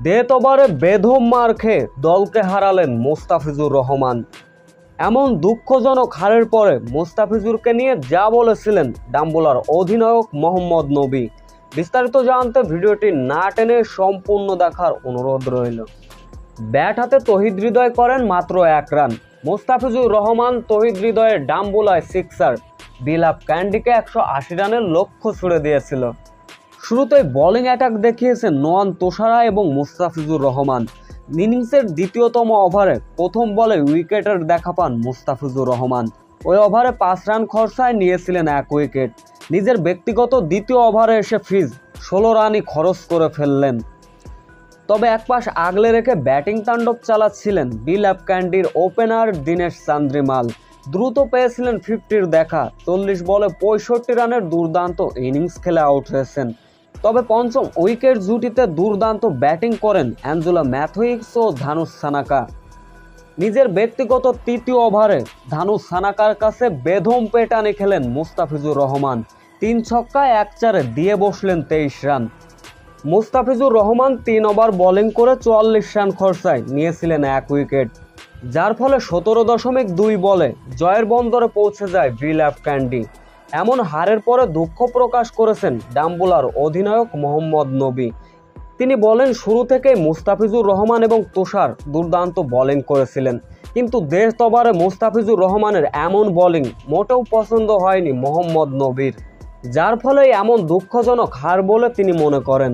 Death ওভারে বেধম মার খেয়ে দলকে হারালেন মোস্তাফিজুর রহমান। এমন দুঃখজনক হারের পরে মোস্তাফিজুরকে নিয়ে যা বলেছিলেন ডাম্বুলার অধিনায়ক মোহাম্মদ নবী, বিস্তারিত জানতে ভিডিওটি না টেনে সম্পূর্ণ দেখার অনুরোধ রইল। ব্যাট হাতে তহিদ হৃদয় করেন মাত্র 1 রান। মোস্তাফিজুর রহমান তহিদ হৃদয়ের ডাম্বুলায় সিক্সার বিলাপ ক্যান্ডিকে 180 রানের লক্ষ্য ছুড়ে দিয়েছিল। শুরুতেই বোলিং অ্যাটাক দেখিয়েছেন নোয়ান তোষারা এবং মোস্তাফিজুর রহমান। ইনিংসের দ্বিতীয়তম ওভারে প্রথম বলে উইকেটের দেখা পান মোস্তাফিজুর রহমান। ওই ওভারে 5 রান খরচায় নিয়েছিলেন 1 উইকেট। নিজের ব্যক্তিগত দ্বিতীয় ওভারে এসে ফিজ 16 রানই খরচ করে ফেললেন। তবে এক পাশ আগলে রেখে ব্যাটিং তাণ্ডব চালাচ্ছিলেন বিলাপ ক্যান্ডির ওপেনার দীনেশ চান্দ্রিমাল। দ্রুত পেয়েছিলেন 50-র দেখা। 40 বলে 65 রানের দুর্দান্ত ইনিংস খেলে আউট হয়েছেন। তবে পঞ্চম উইকেট জুটিতে দুর্দান্ত ব্যাটিং করেন অ্যাঞ্জেলো ম্যাথুইক্স ও ধানুশ সানাকা। নিজের ব্যক্তিগত তৃতীয় ওভারে ধানুশ সানাকার কাছে বেধম পেটানি খেলেন মোস্তাফিজুর রহমান। 3 ছক্কায় 1 চারে দিয়ে বসলেন 23 run. Mustafizur Rahman 3 over bowling করে 44 রান খরচায় নিয়েছিলেন 1 উইকেট, যার ফলে 17.2 বলে জয়ের বন্দরে পৌঁছে যায় বিলাপ ক্যান্ডি। এমন হারের পরে দুঃখ প্রকাশ করেছেন ডাম্বুলার অধিনায়ক মোহাম্মদ নবী। তিনি বলেন, শুরু থেকেই মোস্তাফিজুর রহমান এবং তুষার দুর্দান্ত বোলিং করেছিলেন, কিন্তু ডেথ ওভারে মোস্তাফিজুর রহমানের এমন বোলিং মোটেও পছন্দ হয়নি মোহাম্মদ নবীর, যার ফলে এমন দুঃখজনক হার বলে তিনি মনে করেন।